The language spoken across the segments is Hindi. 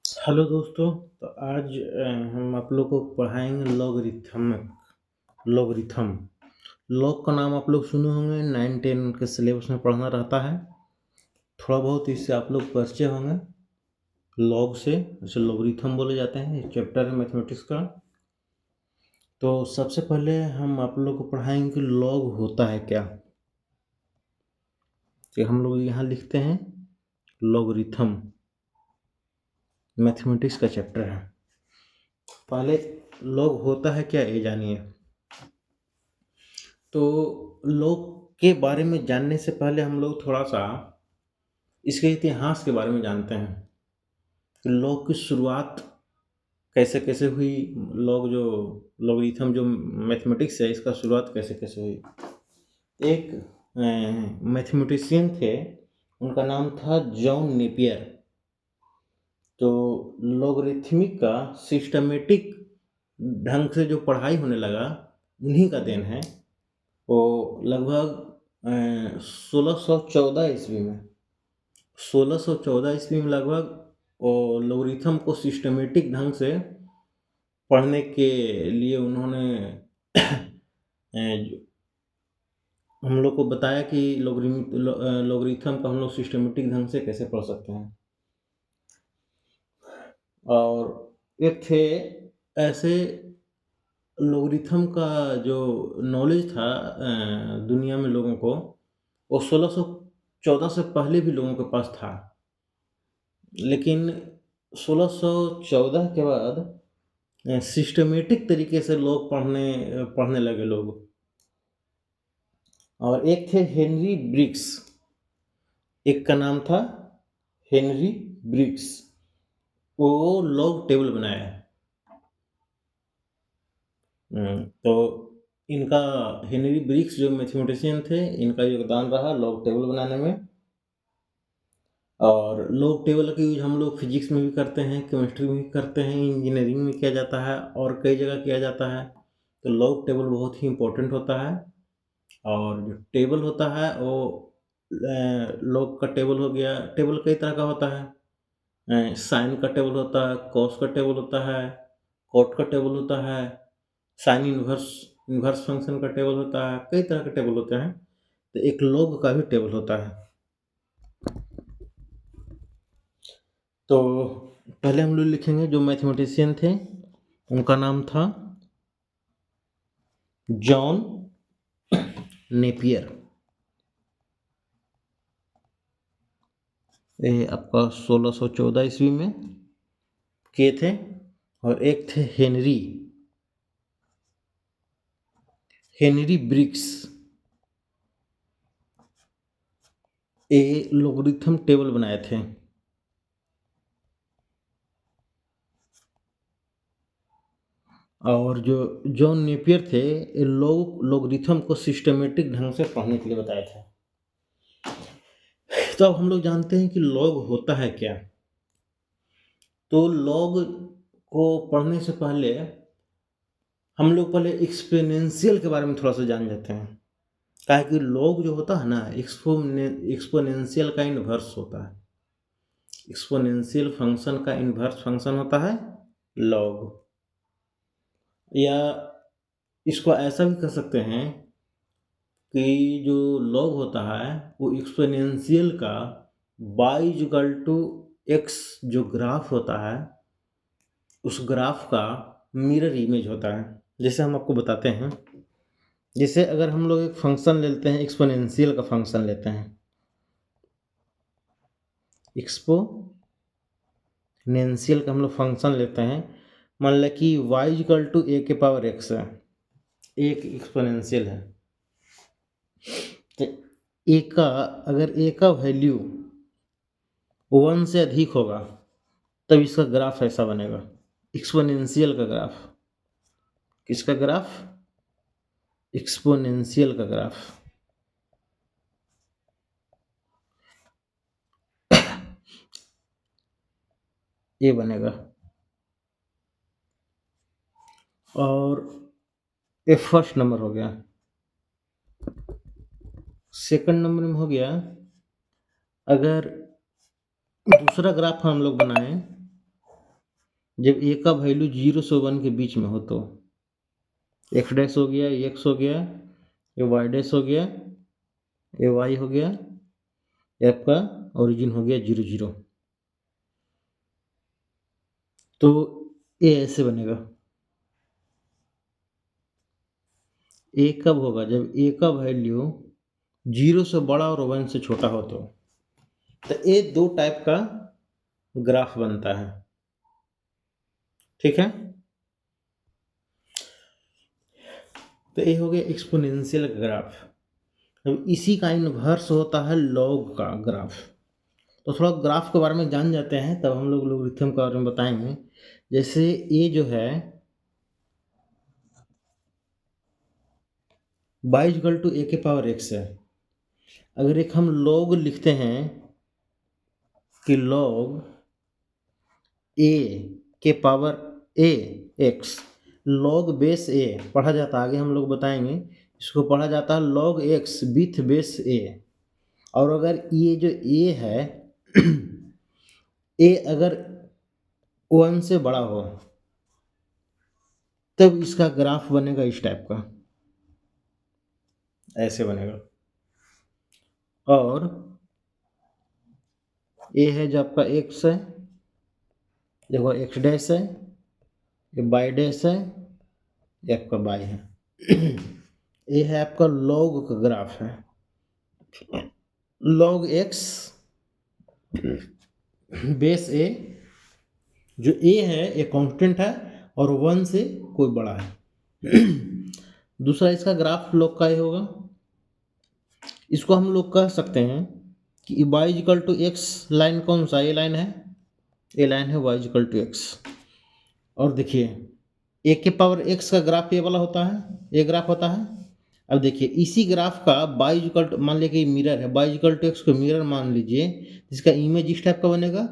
हेलो दोस्तों। तो आज हम आप लोग को पढ़ाएंगे लॉगरिथम। लॉग का नाम आप लोग सुने होंगे, 9 10 के सिलेबस में पढ़ना रहता है। थोड़ा बहुत इससे आप लोग परिचय होंगे लॉग से, जैसे लॉगरिथम बोले जाते हैं। ये चैप्टर है मैथमेटिक्स का। तो सबसे पहले हम आप लोग को पढ़ाएंगे कि लॉग होता है क्या। कि हम लोग यहाँ लिखते हैं लॉगरिथम, मैथमेटिक्स का चैप्टर है। पहले लॉग होता है क्या ये जानिए। तो लॉग के बारे में जानने से पहले हम लोग थोड़ा सा इसके इतिहास के बारे में जानते हैं कि लॉग की शुरुआत कैसे कैसे हुई। लॉग जो लॉगरिथम जो मैथमेटिक्स है, इसका शुरुआत कैसे कैसे हुई। एक मैथमेटिशियन थे, उनका नाम था जॉन नेपियर। तो लॉगरिथमिक का सिस्टमेटिक ढंग से जो पढ़ाई होने लगा, उन्हीं का देन है। वो लगभग 1614 ईस्वी में 1614 ईस्वी में लगभग वो लोगरिथम को सिस्टमेटिक ढंग से पढ़ने के लिए उन्होंने हम लोग को बताया कि लोगरिथम का हम लोग सिस्टमेटिक ढंग से कैसे पढ़ सकते हैं। और एक थे ऐसे लोगरिथम का जो नॉलेज था दुनिया में लोगों को, वो 1614 से पहले भी लोगों के पास था। लेकिन 1614 के बाद सिस्टमेटिक तरीके से लोग पढ़ने लगे लोग। और एक थे हेनरी ब्रिक्स, एक का नाम था हेनरी ब्रिक्स। वो लॉग टेबल बनाया है। तो इनका हेनरी ब्रिक्स जो मैथमेटिशियन थे, इनका योगदान रहा लॉग टेबल बनाने में। और लॉग टेबल का यूज हम लोग फिजिक्स में भी करते हैं, केमिस्ट्री में भी करते हैं, इंजीनियरिंग में किया जाता है और कई जगह किया जाता है। तो लॉग टेबल बहुत ही इम्पोर्टेंट होता है। और जो टेबल होता है वो लॉग का टेबल हो गया। टेबल कई तरह का होता है, साइन का टेबल होता है, कॉस का टेबल होता है, कॉट का टेबल होता है, साइन इनवर्स इनवर्स फंक्शन का टेबल होता है, कई तरह के टेबल होते हैं। तो एक लॉग का भी टेबल होता है। तो पहले हम लोग लिखेंगे जो मैथमेटिशियन थे, उनका नाम था जॉन नेपियर। ये आपका 1614 ईस्वी में किए थे। और एक थे हेनरी ब्रिक्स। ये लोगरिथम टेबल बनाए थे। और जो जॉन नेपियर थे, ये लोगरिथम को सिस्टमेटिक ढंग से पढ़ने के लिए बताए थे। तो अब हम लोग जानते हैं कि लॉग होता है क्या। तो लॉग को पढ़ने से पहले हम लोग पहले एक्सपोनेंशियल के बारे में थोड़ा सा जान लेते हैं। काहे कि लॉग जो होता है ना, एक्सपोनेंशियल का इन्वर्स होता है। एक्सपोनेंशियल फंक्शन का इन्वर्स फंक्शन होता है लॉग। या इसको ऐसा भी कर सकते हैं कि जो लॉग होता है वो एक्सपोनेंशियल का y=x जो ग्राफ होता है, उस ग्राफ का मिरर इमेज होता है। जैसे हम आपको बताते हैं, जैसे अगर हम लोग एक फंक्शन लेते हैं, एक्सपोनेंशियल का फंक्शन लेते हैं, एक्सपोनेंशियल का हम लोग फंक्शन लेते हैं। मान लें कि y=a⁻x है, एक एक्सपोनेंशियल है। तो अगर a का वैल्यू 1 से अधिक होगा तब इसका ग्राफ ऐसा बनेगा, एक्सपोनेंशियल का ग्राफ। किसका ग्राफ? एक्सपोनेंशियल का ग्राफ। ये बनेगा। और ये फर्स्ट नंबर हो गया। सेकंड नंबर में हो गया, अगर दूसरा ग्राफ हम लोग बनाएं जब ए का वैल्यू 0 से 1 के बीच में हो तो एक्स डैश हो गया, ये एक्स हो गया, ये वाई डैश हो गया, ये वाई हो गया, ये आपका ओरिजिन हो गया 0 0। तो ए ऐसे बनेगा। ए कब होगा? जब ए का वैल्यू 0 से बड़ा और 1 से छोटा हो तो ये दो टाइप का ग्राफ बनता है, ठीक है। तो ये हो गया एक्सपोनेंशियल ग्राफ। अब इसी का इन्वर्स होता है लॉग का ग्राफ। तो थोड़ा ग्राफ के बारे में जान जाते हैं, तब हम लोग लॉगरिथम के बारे में बताएंगे। जैसे ये जो है y इक्वल टू ए के पावर x है। अगर एक हम लॉग लिखते हैं कि लॉग a के power a x, log base a पढ़ा जाता है, आगे हम लोग बताएंगे। इसको पढ़ा जाता है log x with base a। और अगर ये जो a है a अगर 1 से बड़ा हो तब इसका ग्राफ बनेगा इस टाइप का, ऐसे बनेगा। और ये है जो आपका x है, देखो x डैश है, ये y डैश है, ये आपका y है। ये है आपका लॉग का ग्राफ है। लॉग x बेस a, जो a है ये कांस्टेंट है और 1 से कोई बड़ा है। दूसरा इसका ग्राफ लॉग का ये होगा। इसको हम लोग कह सकते हैं कि y equal to x line कौन सा? ये लाइन है, ये लाइन है y इक्वल टू एक्स। और देखिए a के पावर x का ग्राफ ये वाला होता है, ये ग्राफ होता है। अब देखिए इसी ग्राफ का y इक्वल टू, मान लीजिए कि मिरर है, y इक्वल टू एक्स को मिरर मान लीजिए, जिसका इमेज इस टाइप का बनेगा।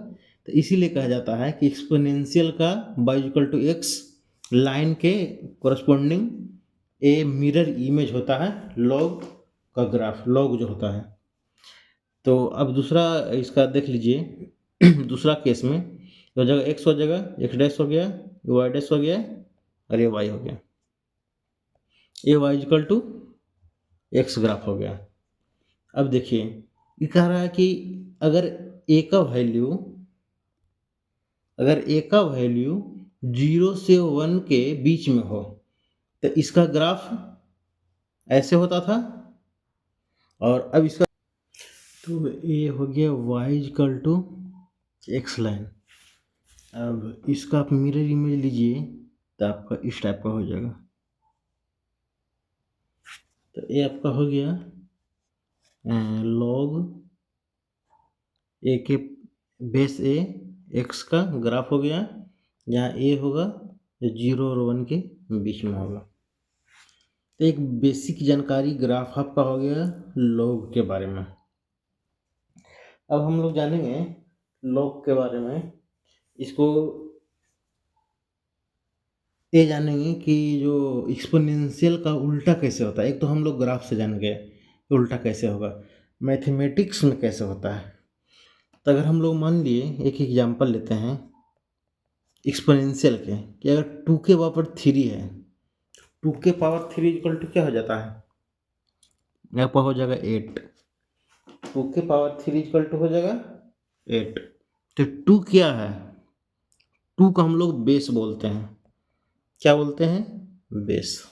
तो इसीलिए कहा जाता है कि एक्सपोनेंशियल का y equal to x line के कोरस्पोंडिंग ए मिरर इमेज होता है लॉग का ग्राफ, लॉग जो होता है। तो अब दूसरा इसका देख लीजिए। दूसरा केस में हो जाएगा एक्स हो जाएगा, एक्स डैश हो गया, वाई डैश हो गया और ये वाई हो गया। ये y equal to x graph हो गया। अब देखिए ये कह रहा है कि अगर ए का वैल्यू 0 से 1 के बीच में हो तो इसका ग्राफ ऐसे होता था। और अब इसका तो ये हो गया y equal to x line. अब इसका आप मिरर इमेज लीजिए तो आपका इस टाइप का हो जाएगा। तो ये आपका हो गया लॉग ए के बेस ए एक्स का ग्राफ हो गया, जहाँ ए होगा जो 0 और 1 के बीच में होगा। तो एक बेसिक जानकारी ग्राफ आपका हो गया लॉग के बारे में। अब हम लोग जानेंगे लॉग के बारे में। इसको ये जानेंगे कि जो एक्सपोनेंशियल का उल्टा कैसे होता है। एक तो हम लोग ग्राफ से जान गए कि उल्टा कैसे होगा, मैथमेटिक्स में कैसे होता है। तो अगर हम लोग मान लिए एक एग्जांपल लेते हैं एक्सपोनेंशियल के, कि अगर 2 के पावर 3 है, 2 के पावर 3 इक्वल टू क्या हो जाता है? यहाँ पर हो जाएगा 8। 2 के पावर 3 इक्वल टू हो जाएगा 8। तो 2 क्या है? 2 को हम लोग बेस बोलते हैं। क्या बोलते हैं? बेस।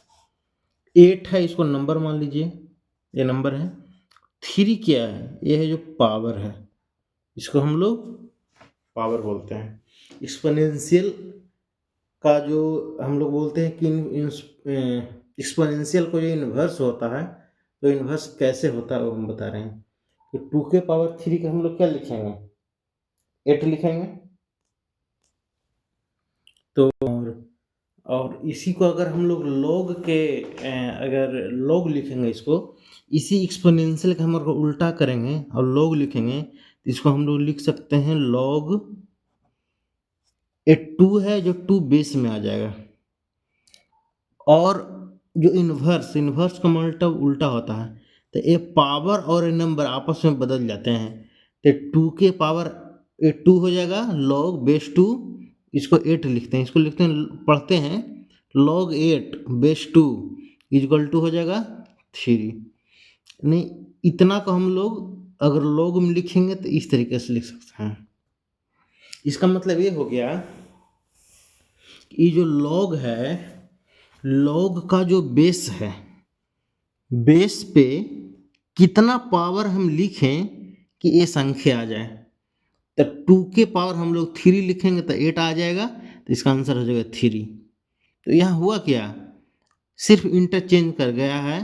8 है, इसको नंबर मान लीजिए, ये नंबर है। 3 क्या है? ये है जो पावर है, इसको हम लोग पावर बोलते हैं। एक्सपोनेंशियल का जो हम लोग बोलते हैं कि एक्सपोनेंशियल को जो इन्वर्स होता है, तो इन्वर्स कैसे होता है वो हम बता रहे हैं। तो 2 के पावर 3 का हम लोग क्या लिखेंगे? 8 लिखेंगे। तो और इसी को अगर हम लोग लॉग के अगर लॉग लिखेंगे, इसको इसी एक्सपोनेंशियल का हम लोग उल्टा करेंगे और लॉग लिखेंगे, तो इसको हम लोग लिख सकते हैं लॉग ए 2 है जो 2 बेस में आ जाएगा। और जो इन्वर्स का मतलब उल्टा होता है, तो ये पावर और ये नंबर आपस में बदल जाते हैं। तो 2 के पावर 2 हो जाएगा लॉग बेस 2 इसको 8 लिखते हैं, इसको लिखते हैं, पढ़ते हैं log 8 बेस 2 इक्वल टू हो जाएगा 3। नहीं, इतना को हम लोग अगर log में लिखेंगे तो इस तरीके से लिख सकते हैं। इसका मतलब ये हो गया कि ये जो log है, log का जो बेस है, बेस पे कितना पावर हम लिखें कि ये संख्या आ जाए। तो 2 के पावर हम लोग 3 लिखेंगे तो 8 आ जाएगा, तो इसका आंसर हो जाएगा 3। तो यहाँ हुआ क्या, सिर्फ इंटरचेंज कर गया है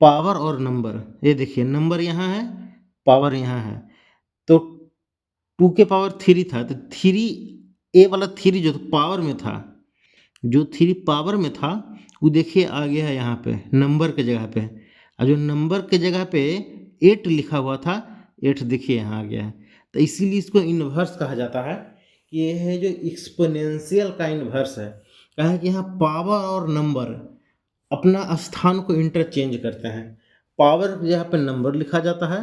पावर और नंबर। ये देखिए, नंबर यहाँ है, पावर यहाँ है। तो 2 के पावर 3 था, तो 3, ए वाला 3 जो पावर में था, जो 3 पावर में था वो देखिए आ गया है यहाँ पे नंबर के जगह पे, और जो नंबर के जगह पे 8 लिखा हुआ था, 8 देखिए यहाँ आ गया है। तो इसीलिए इसको इन्वर्स कहा जाता है कि ये है जो एक्सपोनेंशियल का इन्वर्स है। कहा है कि यहाँ पावर और नंबर अपना स्थान को इंटरचेंज करते हैं। पावर की जगह पे नंबर लिखा जाता है,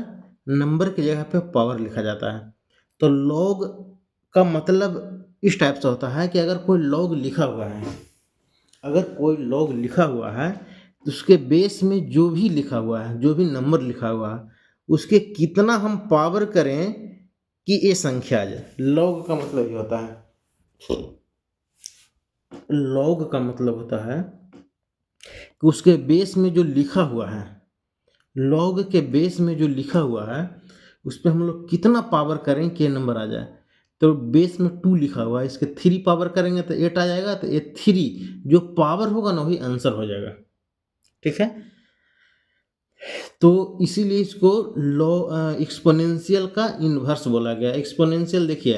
नंबर की जगह पे पावर लिखा जाता है। तो लॉग का मतलब इस टाइप से होता है कि अगर कोई लॉग लिखा हुआ है, अगर कोई लॉग लिखा हुआ है तो उसके बेस में जो भी लिखा हुआ है, जो भी नंबर लिखा हुआ है, उसके कितना हम पावर करें कि ये संख्या आ जाए। लॉग का मतलब ये होता है, लॉग का मतलब होता है कि उसके बेस में जो लिखा हुआ है, लॉग के बेस में जो लिखा हुआ है उस पर हम लोग कितना पावर करें कि ये नंबर आ जाए। तो बेस में 2 लिखा हुआ है, इसके 3 पावर करेंगे तो 8 आ जाएगा। तो ये 3 जो पावर होगा ना वही आंसर हो जाएगा। ठीक है, तो इसीलिए इसको एक्सपोनेंशियल का इन्वर्स बोला गया। एक्सपोनेंशियल देखिए,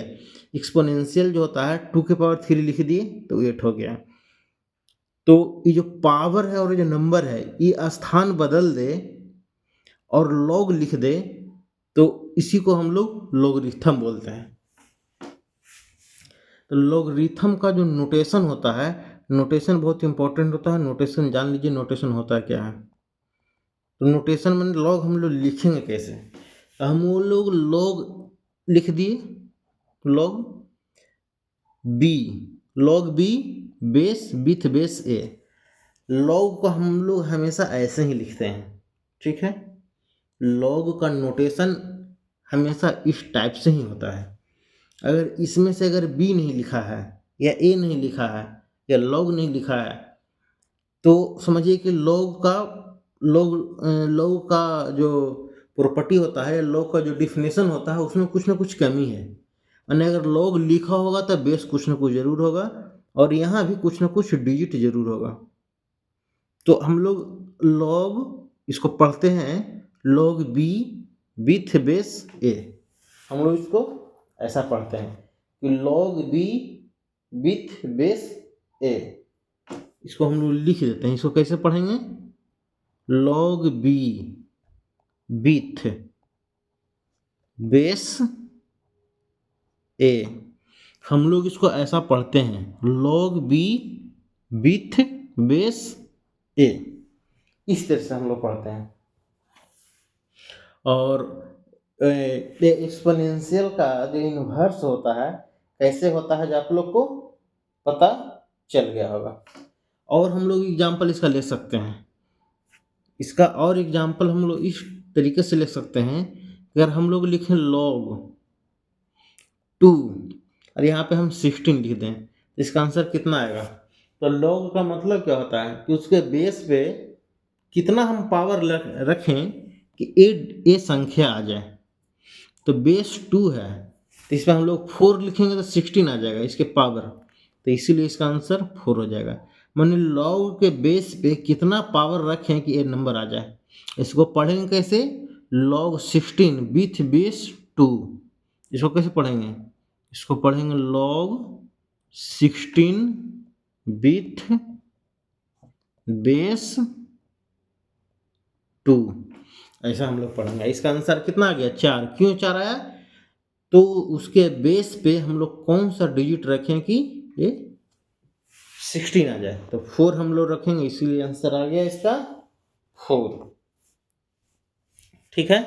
एक्सपोनेंशियल जो होता है 2 के पावर 3 लिख दिए तो 8 हो गया। तो ये जो पावर है और ये जो नंबर है, ये स्थान बदल दे और लॉग लिख दे तो इसी को हम लोग लॉगरिथम बोलते हैं। तो लॉगरिथम का जो नोटेशन होता है, नोटेशन बहुत इंपॉर्टेंट होता है। नोटेशन जान लीजिए, नोटेशन होता है क्या है। तो नोटेशन में लॉग हम लोग लिखेंगे कैसे, तो हम वो लोग लॉग लिख दिए, log b, log b base with base a. Log को हम लोग हमेशा ऐसे ही लिखते हैं। ठीक है, लॉग का नोटेशन हमेशा इस टाइप से ही होता है। अगर इसमें से अगर बी नहीं लिखा है या ए नहीं लिखा है या लॉग नहीं लिखा है तो समझिए कि लॉग का जो प्रॉपर्टी होता है, लॉग का जो डिफिनेशन होता है, उसमें कुछ ना कुछ कमी है। यानी अगर लॉग लिखा होगा तो बेस कुछ ना कुछ जरूर होगा और यहाँ भी कुछ ना कुछ डिजिट जरूर होगा। तो हम लोग लॉग इसको पढ़ते हैं लॉग बी विथ बेस ए। हम लोग इसको ऐसा पढ़ते हैं कि लॉग बी विथ बेस ए। इसको हम लोग लिख देते हैं। इसको कैसे पढ़ेंगे, लॉग बी विथ बेस ए। हम लोग इसको ऐसा पढ़ते हैं, लॉग बी विथ बेस ए। इस तरह से हम लोग पढ़ते हैं। और एक्सपोनेंशियल का जो इन्वर्स होता है कैसे होता है, जो आप लोग को पता चल गया होगा। और हम लोग एग्जाम्पल इसका ले सकते हैं। इसका और एग्जाम्पल हम लोग इस तरीके से ले सकते हैं, अगर हम लोग लिखें log 2 और यहाँ पे हम 16 लिख दें तो इसका आंसर कितना आएगा। तो log का मतलब क्या होता है कि उसके बेस पे कितना हम पावर रखें कि ए संख्या आ जाए। तो बेस 2 है तो इसमें हम लोग 4 लिखेंगे तो 16 आ जाएगा इसके पावर, तो इसीलिए इसका आंसर 4 हो जाएगा। माने लॉग के बेस पे कितना पावर रखें कि ये नंबर आ जाए। इसको पढ़ेंगे कैसे, log 16 विथ बेस 2। इसको कैसे पढ़ेंगे, इसको पढ़ेंगे log 16 विथ बेस 2। ऐसा हम लोग पढ़ेंगे। इसका आंसर कितना आ गया, 4। क्यों 4 आया, तो उसके बेस पे हम लोग कौन सा डिजिट रखें कि ये 16 आ जाए। तो 4 हम लोग रखेंगे, इसीलिए आंसर आ गया इसका 4। ठीक है,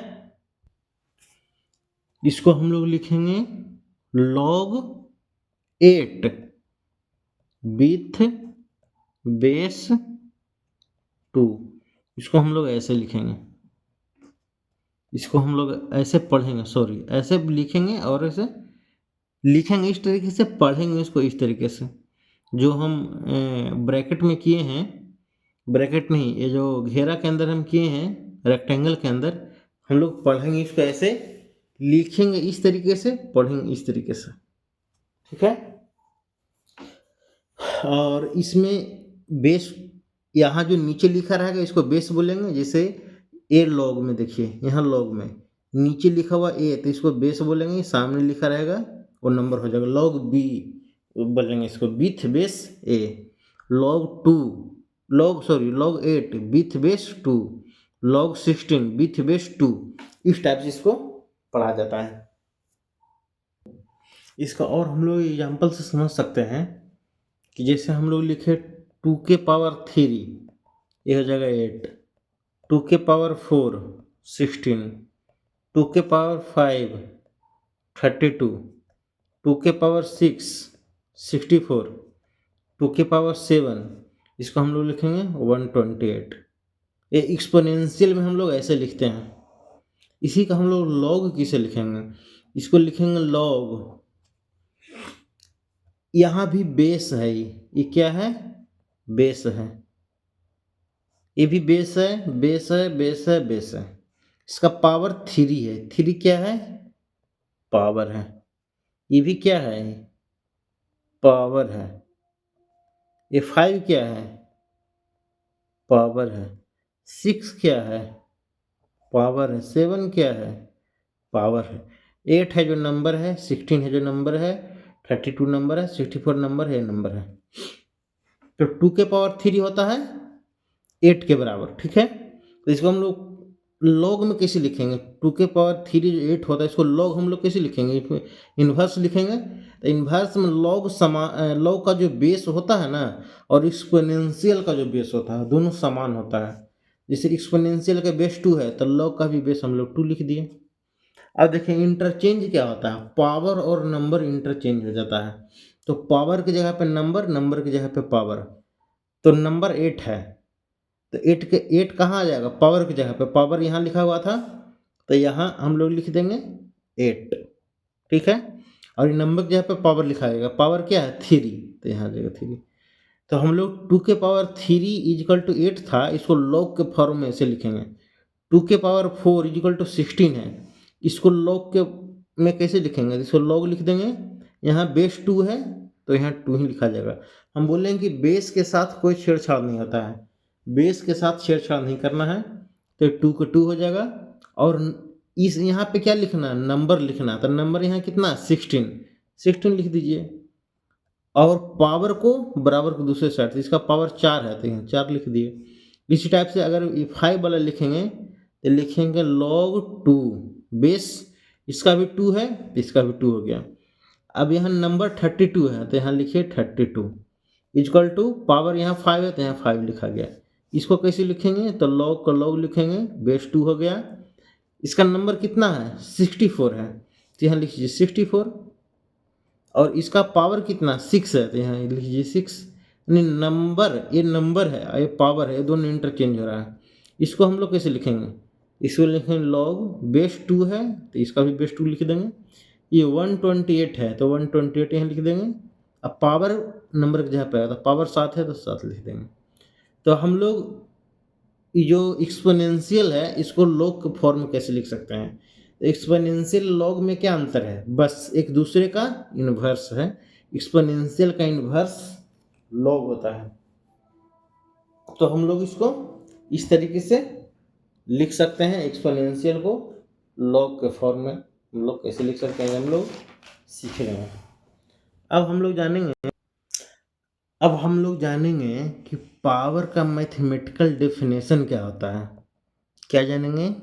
इसको हम लोग लिखेंगे log 8 विथ बेस 2। इसको हम लोग ऐसे लिखेंगे, इसको हम लोग ऐसे पढ़ेंगे, सॉरी ऐसे लिखेंगे और ऐसे लिखेंगे इस तरीके से, पढ़ेंगे इसको इस तरीके से। जो हम ब्रैकेट में किए हैं, ब्रैकेट नहीं, ये जो घेरा के अंदर हम किए हैं रेक्टेंगल के अंदर, हम लोग पढ़ेंगे इसको ऐसे, लिखेंगे इस तरीके से, पढ़ेंगे इस तरीके से, ठीक है। और इसमें बेस, यहाँ जो नीचे लिखा रहेगा इसको बेस बोलेंगे। जैसे ए लॉग में देखिए, यहाँ लॉग में नीचे लिखा हुआ ए, तो इसको बेस बोलेंगे। सामने लिखा रहेगा वो नंबर हो जाएगा। लॉग बी बोलेंगे इसको, with base a. Log 2, log 8 with base 2, log 16 with base 2। इस टाइप से इसको पढ़ा जाता है। इसका और हम लोग एग्जाम्पल से समझ सकते हैं कि जैसे हम लोग लिखे 2 के पावर 3, ये हो जाएगा 8, 2 के पावर 4 16, 2 के पावर 5 32, 2 के पावर 6 64, 2 के पावर 7, इसको हम लोग लिखेंगे 128। ये एक्सपोनेंशियल में हम लोग ऐसे लिखते हैं। इसी का हम लोग लॉग किसे लिखेंगे, इसको लिखेंगे लॉग। यहाँ भी बेस है, ये क्या है, बेस है। ये भी बेस है, बेस है, बेस है, बेस है। इसका पावर 3 है। 3 क्या है, पावर है। ये भी क्या है, पावर है। ये 5 क्या है, पावर है। 6 क्या है, पावर है। 7 क्या है, पावर है। 8 है जो नंबर है, 16 है जो नंबर है, 32 नंबर है, 64 नंबर है, नंबर है। तो 2 के पावर 3 होता है 8 के बराबर, ठीक है। तो इसको हम लोग लॉग में कैसे लिखेंगे, 2 के पावर 3 जो 8 होता है, इसको लॉग हम लोग कैसे लिखेंगे, इन्वर्स लिखेंगे। तो इन्वर्स में लॉग का जो बेस होता है ना, और एक्सपोनेंशियल का जो बेस होता है, दोनों समान होता है। जैसे एक्सपोनेंशियल का बेस 2 है, तो लॉग का भी बेस हम लोग 2 लिख दिए। अब देखिए इंटरचेंज क्या होता है, पावर और नंबर इंटरचेंज हो जाता है। तो पावर की जगह पे नंबर, नंबर की जगह पे पावर। तो नंबर 8 है, तो 8 कहाँ आ जाएगा, पावर की जगह पे। पावर यहाँ लिखा हुआ था, तो यहाँ हम लोग लिख देंगे 8, ठीक है। और नंबर की जगह पे पावर लिखा जाएगा। पावर क्या है, 3, तो यहाँ आ जाएगा 3। तो हम लोग 2 के पावर 3 इजिकल टू 8 था, इसको लॉग के फॉर्म में ऐसे लिखेंगे। 2 के पावर 4 इजिकल टू 16 है, इसको लॉग के में कैसे लिखेंगे, इसको लॉग लिख देंगे। यहाँ बेस 2 है, तो यहाँ 2 ही लिखा जाएगा। हम बोलेंगे कि बेस के साथ कोई छेड़छाड़ नहीं होता है, बेस के साथ छेड़छाड़ नहीं करना है। तो 2 का 2 हो जाएगा। और इस यहाँ पे क्या लिखना है, नंबर लिखना है। तो नंबर यहाँ कितना, 16 लिख दीजिए। और पावर को बराबर को दूसरे साइड से, इसका पावर 4 है, तो यहाँ 4 लिख दिए। इसी टाइप से अगर 5 वाला लिखेंगे, तो लिखेंगे log 2 बेस, इसका भी 2 है, इसका भी 2 हो गया। अब यहाँ नंबर 32 है, तो यहाँ लिखिए 32 इक्वल टू पावर, यहाँ 5 है, तो यहाँ 5 लिखा गया। इसको कैसे लिखेंगे, तो log का log लिखेंगे, बेस 2 हो गया। इसका नंबर कितना है, 64 है, तो यहाँ लिखिए 64। और इसका पावर कितना, 6 है, तो यहाँ लिख लीजिए 6। यानी नंबर, ये नंबर है, ये पावर है, ये दोनों इंटरचेंज हो रहा है। इसको हम लोग कैसे लिखेंगे, इसको लिखेंगे लॉग बेस 2 है, तो इसका भी बेस 2 लिख देंगे। ये 128 है, तो 128 यहाँ लिख देंगे। अब पावर नंबर की जगह पे आया, तो पावर 7 है, तो 7 लिख देंगे। तो हम लोग जो एक्सपोनेंशियल है, इसको लॉग के फॉर्म में कैसे लिख सकते हैं। एक्सपोनेंशियल लॉग में क्या अंतर है, बस एक दूसरे का इन्वर्स है। एक्सपोनेंशियल का इन्वर्स लॉग होता है। तो हम लोग इसको इस तरीके से लिख सकते हैं, एक्सपोनेंशियल को लॉग के फॉर्म में हम लोग कैसे लिख सकते हैं, हम लोग सीख रहे हैं। अब हम लोग जानेंगे कि पावर का मैथमेटिकल डेफिनेशन क्या होता है। क्या जानेंगे,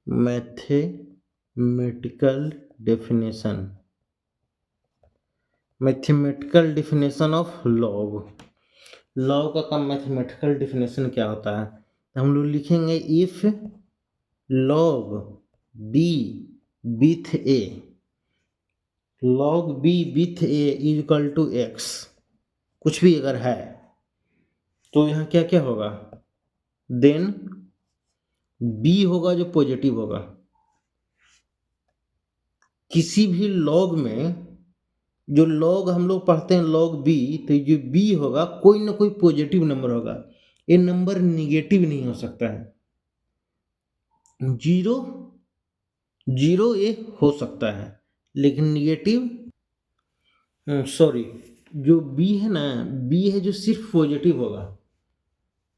mathematical definition, mathematical definition of log. Log का मैथमेटिकल डेफिनेशन क्या होता है, तो हम लोग लिखेंगे if log b with a, log b with a is equal to x, कुछ भी अगर है तो यहाँ क्या क्या होगा, देन b होगा जो पॉजिटिव होगा। किसी भी लॉग में जो लॉग हम लोग पढ़ते हैं लॉग b, तो जो b होगा कोई ना कोई पॉजिटिव नंबर होगा, ये नंबर निगेटिव नहीं हो सकता है। जीरो जीरो ये हो सकता है लेकिन निगेटिव, सॉरी, जो b है ना, b है जो सिर्फ पॉजिटिव होगा,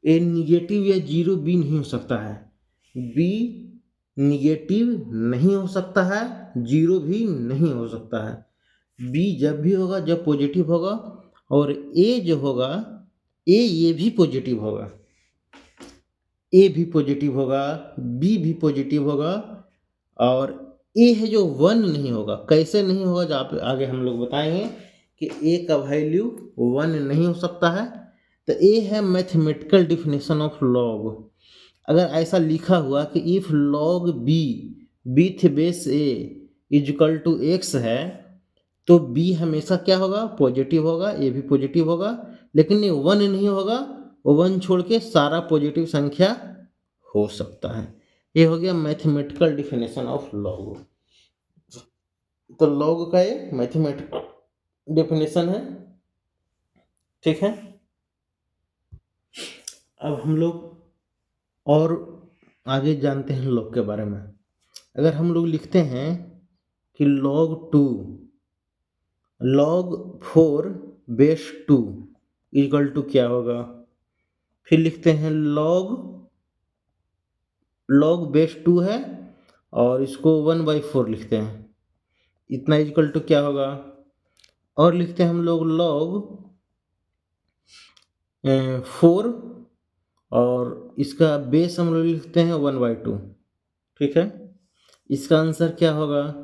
ये निगेटिव या जीरो b नहीं हो सकता है। b निगेटिव नहीं हो सकता है, जीरो भी नहीं हो सकता है। b जब भी होगा जब पॉजिटिव होगा, और a जो होगा ये भी पॉजिटिव होगा, a भी पॉजिटिव होगा, b भी पॉजिटिव होगा, और a है जो 1 नहीं होगा। कैसे नहीं होगा जो आप आगे हम लोग बताएंगे कि a का वैल्यू 1 नहीं हो सकता है। तो a है मैथमेटिकल डिफिनेशन ऑफ लॉग। अगर ऐसा लिखा हुआ कि if log b with base a is equal to x है, तो b हमेशा क्या होगा, पॉजिटिव होगा, a भी पॉजिटिव होगा, लेकिन ये 1 नहीं होगा, 1 छोड़ के सारा पॉजिटिव संख्या हो सकता है। ये हो गया मैथमेटिकल डिफिनेशन ऑफ लॉग। तो लॉग का ये मैथमेटिकल डिफिनेशन है, ठीक है। अब हम लोग और आगे जानते हैं लॉग के बारे में। अगर हम लोग लिखते हैं कि log 4 बेस 2 इक्वल टू क्या होगा, फिर लिखते हैं log बेस 2 है और इसको 1/4 लिखते हैं, इतना इक्वल टू क्या होगा। और लिखते हैं हम लोग log 4 और इसका बेस हम लोग लिखते हैं 1/2, ठीक है। इसका आंसर क्या होगा।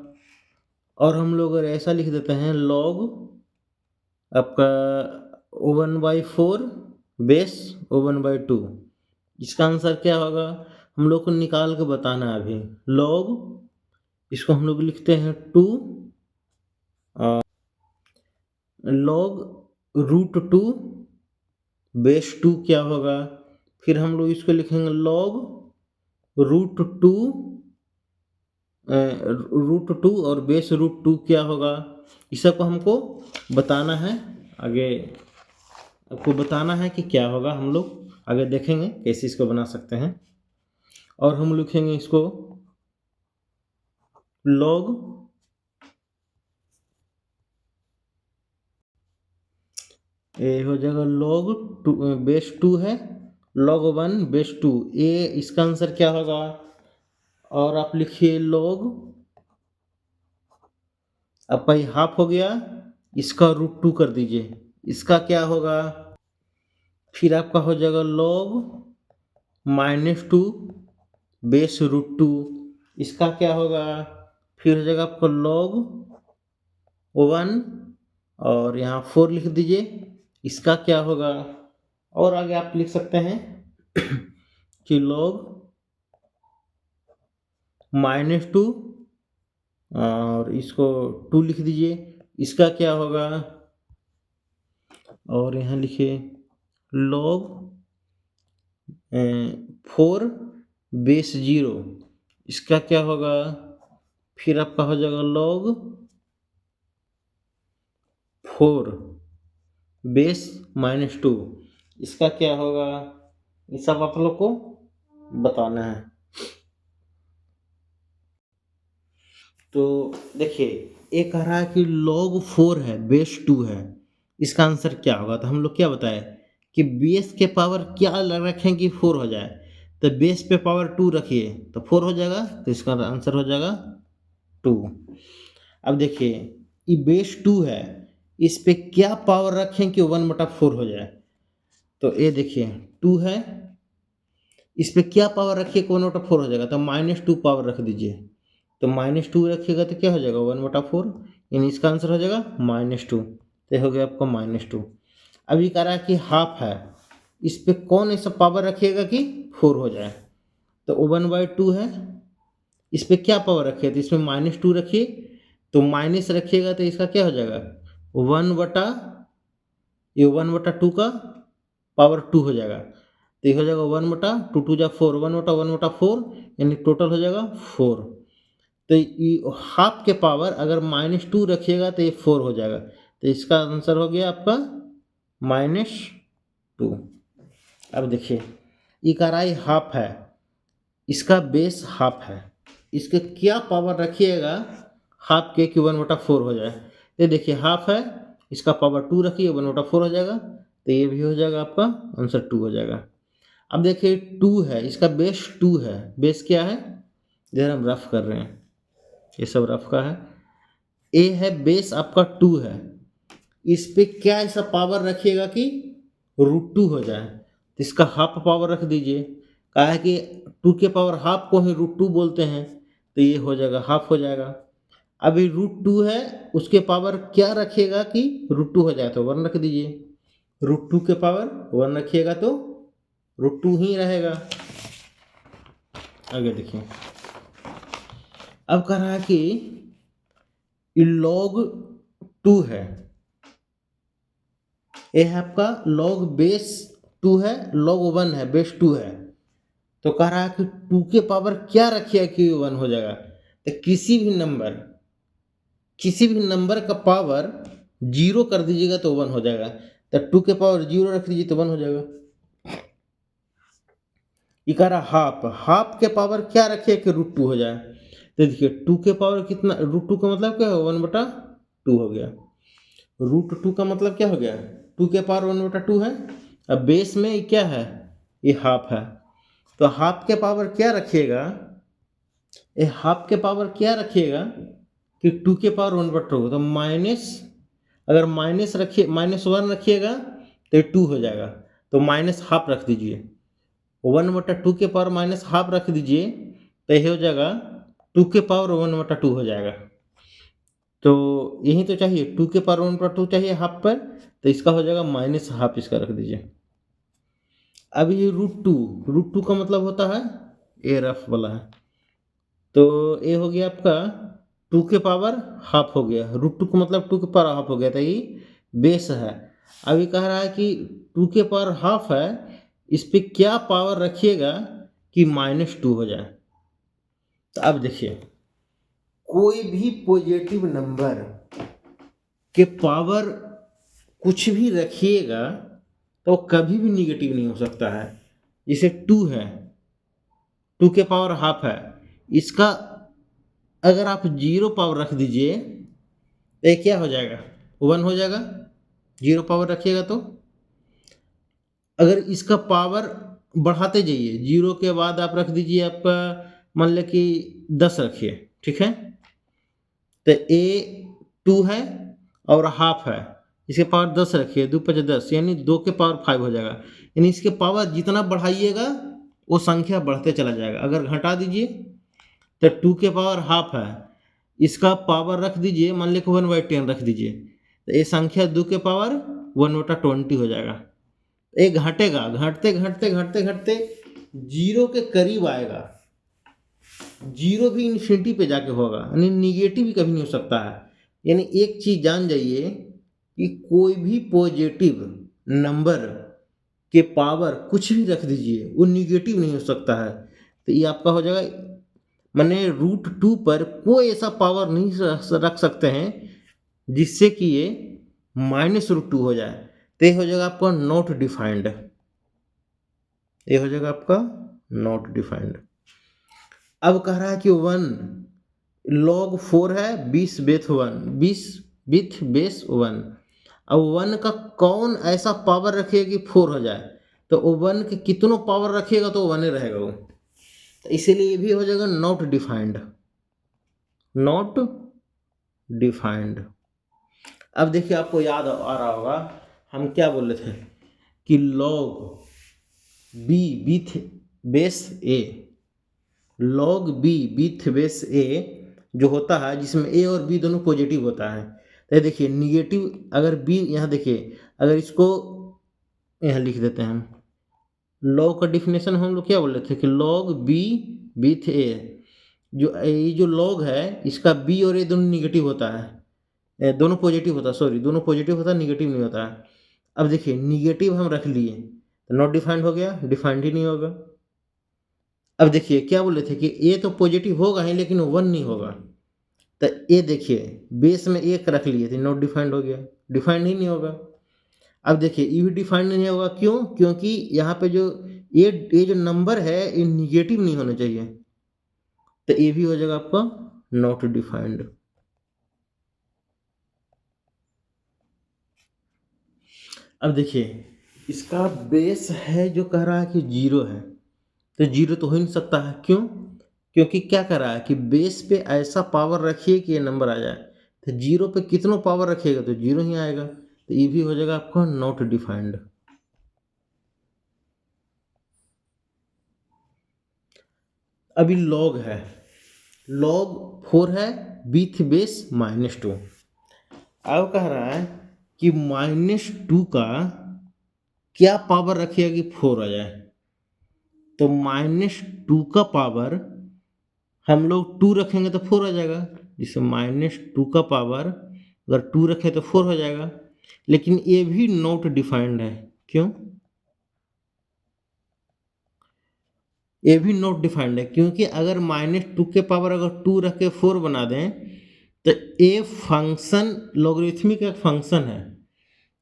और हम लोग अगर ऐसा लिख देते हैं log आपका 1/4 बेस 1/2, इसका आंसर क्या होगा, हम लोग को निकाल के बताना है अभी। log इसको हम लोग लिखते हैं 2 log √2 बेस 2 क्या होगा, फिर हम लोग इसको लिखेंगे log √2 और बेस √2 क्या होगा। इस सब को हमको बताना है, आगे आपको बताना है कि क्या होगा। हम लोग आगे देखेंगे कैसे इसको बना सकते हैं। और हम लिखेंगे इसको log ये हो जाएगा log 2 बेस 2 है, log 1 बेस 2, ये इसका आंसर क्या होगा। और आप लिखिए log आपका ये हाफ हो गया, इसका √2 कर दीजिए, इसका क्या होगा। फिर आपका हो जाएगा log -2 बेस √2, इसका क्या होगा। फिर हो जाएगा आपका log 1 और यहाँ 4 लिख दीजिए, इसका क्या होगा। और आगे आप लिख सकते हैं कि log -2 और इसको 2 लिख दीजिए, इसका क्या होगा। और यहाँ लिखिए log 4 बेस 0, इसका क्या होगा। फिर आपका हो जाएगा log 4 बेस -2, इसका क्या होगा। ये सब आप लोग को बताना है। तो देखिए ये कह रहा है कि log 4 है बेस 2 है, इसका आंसर क्या होगा। तो हम लोग क्या बताए कि बेस के पावर क्या रखें कि 4 हो जाए, तो बेस पे पावर 2 रखिए तो 4 हो जाएगा, तो इसका आंसर हो जाएगा 2। अब देखिए ये बेस 2 है, इस पे क्या पावर रखें कि 1/4 हो जाए। तो ये देखिए 2 है, इस पे क्या पावर रखिए कि 1/4 हो जाएगा, तो -2 पावर रख दीजिए। तो -2 रखिएगा तो क्या हो जाएगा 1/4, यानी इसका आंसर हो जाएगा -2। तो हो गया आपका -2। अभी कह रहा है कि हाफ है, इस पे कौन ऐसा पावर रखिएगा कि 4 हो जाए। तो 1/2 है, इस पे क्या पावर रखिए, तो इसमें -2 रखिए, तो माइनस रखिएगा तो इसका क्या हो जाएगा, 1/2 का पावर 2 हो जाएगा। तो ये हो जाएगा 1/2, 2 जा 4, 1/4 यानी टोटल हो जाएगा 4। तो ये हाफ के पावर अगर -2 रखिएगा तो ये 4 हो जाएगा। तो इसका आंसर हो गया आपका -2। अब देखिए इकाई हाफ है, इसका बेस हाफ है, इसके क्या पावर रखिएगा हाफ के कि 1/4 हो जाए। ये देखिए हाफ है, इसका पावर 2 रखिए 1/4 हो जाएगा। तो ये भी हो जाएगा आपका आंसर 2 हो जाएगा। अब देखिए 2 है, इसका बेस 2 है, बेस क्या है इधर हम रफ कर रहे हैं, ये सब रफ का है। ए है बेस आपका 2 है, इस पे क्या ऐसा पावर रखिएगा कि √2 हो जाए। तो इसका हाफ पावर रख दीजिए, कहा है कि 2 के पावर हाफ को ही √2 बोलते हैं, तो ये हो जाएगा हाफ हो जाएगा। अभी √2 है, उसके पावर क्या रखिएगा कि √2 हो जाए, तो 1 रख दीजिए। √2 के पावर 1 रखिएगा तो √2 ही रहेगा। आगे देखिए, अब कह रहा है कि log 2 है, ये है आपका log बेस 2 है, log 1 है, बेस 2 है। तो कह रहा है कि 2 के पावर क्या रखिए कि 1 हो जाएगा। तो किसी भी नंबर का पावर 0 कर दीजिएगा तो 1 हो जाएगा। तो 2 के पावर 0 रख दीजिए तो 1 हो जाएगा। ये कह रहा हाफ के पावर क्या रखिए कि √2 हो जाए। तो देखिए 2 के पावर कितना, √2 का मतलब क्या है, 1/2 हो गया। √2 का मतलब क्या हो गया, 2 के पावर 1/2 है। अब बेस में क्या है, ये हाफ है, तो हाफ के पावर क्या रखिएगा, ये हाफ के पावर क्या रखिएगा कि 2 के पावर 1/2, तो माइनस, अगर माइनस रखिए -1 रखिएगा तो 2 हो जाएगा, तो -½ रख दीजिए। 1/2 के पावर -½ रख दीजिए तो यही हो जाएगा 2 के पावर 1/2 हो जाएगा। तो यही तो चाहिए, 2 के पावर 1/2 चाहिए हाफ पर, तो इसका हो जाएगा -½ इसका रख दीजिए। अब ये √2 का मतलब होता है ए रफ वाला है, तो ये हो गया आपका 2 के पावर हाफ हो गया, √2 का मतलब 2 के पावर हाफ हो गया, तो ये बेस है। अभी कह रहा है कि 2 के पावर हाफ है, इस पे क्या पावर रखिएगा कि -2 हो जाए। तो अब देखिए कोई भी पॉजिटिव नंबर के पावर कुछ भी रखिएगा तो कभी भी निगेटिव नहीं हो सकता है। जैसे 2 है, 2 के पावर हाफ है, इसका अगर आप 0 पावर रख दीजिए तो ये क्या हो जाएगा, 1 हो जाएगा। 0 पावर रखिएगा तो अगर इसका पावर बढ़ाते जाइए, 0 के बाद आप रख दीजिए आपका, मान लें कि 10 रखिए, ठीक है। तो ए 2 है और हाफ है, इसके पावर 10 रखिए, 2 × 5 = 10, यानी 2 के पावर 5 हो जाएगा। यानी इसके पावर जितना बढ़ाइएगा वो संख्या बढ़ते चला जाएगा। अगर घटा दीजिए तो 2 के पावर हाफ है, इसका पावर रख दीजिए, मान लीजिए 1/10 रख दीजिए, तो ये संख्या 2 के पावर 1/20 हो जाएगा। ये घटेगा, घटते घटते घटते घटते 0 के करीब आएगा, 0 भी इन्फिनिटी पे जाके होगा, यानी निगेटिव भी कभी नहीं हो सकता है। यानी एक चीज जान जाइए कि कोई भी पॉजिटिव नंबर के पावर कुछ भी रख दीजिए वो निगेटिव नहीं हो सकता है। तो ये आपका हो जाएगा, माने √2 पर कोई ऐसा पावर नहीं रख सकते हैं जिससे कि ये -√2 हो जाए। तो ये हो जाएगा आपका नॉट डिफाइंड, ये हो जाएगा आपका नॉट डिफाइंड। अब कह रहा है कि 1 log 4 है, 20 बेस 1। अब 1 का कौन ऐसा पावर रखिएगा कि 4 हो जाए, तो 1 के कितनों पावर रखिएगा तो 1 ही रहेगा वो, तो इसीलिए ये भी हो जाएगा नॉट डिफाइंड, नॉट डिफाइंड। अब देखिए आपको याद आ रहा होगा हम क्या बोल रहे थे कि log b with base a, log b with base a जो होता है जिसमें a और b दोनों पॉजिटिव होता है। तो देखिए निगेटिव, अगर b यहाँ देखिए, अगर इसको यहाँ लिख देते हैं हम, log का डिफिनेशन हम लोग क्या बोल रहे थे कि log b विथ a, जो ये जो लॉग है इसका बी और ए दोनों निगेटिव होता है, दोनों पॉजिटिव होता है, सॉरी दोनों पॉजिटिव होता है, निगेटिव नहीं होता है। अब देखिए निगेटिव हम रख लिए तो नॉट डिफाइंड हो गया, डिफाइंड ही नहीं होगा। अब देखिए क्या बोले थे कि ए तो पॉजिटिव होगा ही लेकिन 1 नहीं होगा, तो ए देखिए बेस में 1 रख लिए थे, नॉट डिफाइंड हो गया, डिफाइंड ही नहीं होगा। अब देखिए ये भी डिफाइंड नहीं होगा, क्यों? क्योंकि यहाँ पे जो ये जो नंबर है ये निगेटिव नहीं होना चाहिए, तो ये भी हो जाएगा आपका नॉट डिफाइंड। अब देखिए इसका बेस है जो कह रहा है कि 0 है, तो 0 तो हो ही नहीं सकता है, क्यों? क्योंकि क्या कर रहा है कि बेस पे ऐसा पावर रखिए कि ये नंबर आ जाए, तो 0 पे कितना पावर रखिएगा तो 0 ही आएगा, तो ये भी हो जाएगा आपका नॉट डिफाइंड। अभी लॉग है, लॉग 4 है विथ बेस -2। अब कह रहा है कि -2 का क्या पावर रखिएगा कि 4 आ जाए, तो -2 का पावर हम लोग 2 रखेंगे तो 4 आ जाएगा, जिससे -2 का पावर अगर 2 रखें तो 4 हो जाएगा, लेकिन ये भी नॉट डिफाइंड है, क्यों? ये भी नॉट डिफाइंड है क्योंकि अगर -2 के पावर अगर 2 रख के 4 बना दें तो ये फंक्शन लॉगरिथमिक एक फंक्शन है,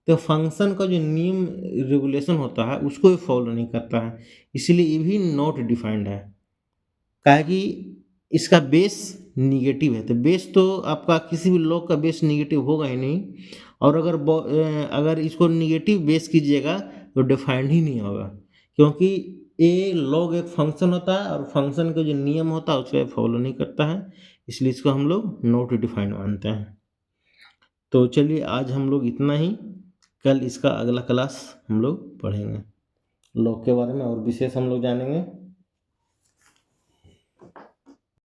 तो फंक्शन का जो नियम रेगुलेशन होता है उसको ये फॉलो नहीं करता है, इसलिए ये भी नॉट डिफाइंड है। काहे कि इसका बेस निगेटिव है, तो बेस तो आपका किसी भी लॉग का बेस निगेटिव होगा ही नहीं, और अगर इसको निगेटिव बेस कीजिएगा तो डिफाइंड ही नहीं होगा, क्योंकि ये लॉग एक फंक्शन होता है और फंक्शन का जो नियम होता है उसको फॉलो नहीं करता है, इसलिए इसको हम लोग नॉट डिफाइंड मानते हैं। तो चलिए आज हम लोग इतना ही, कल इसका अगला क्लास हम लोग पढ़ेंगे, लॉग के बारे में और विशेष हम लोग जानेंगे।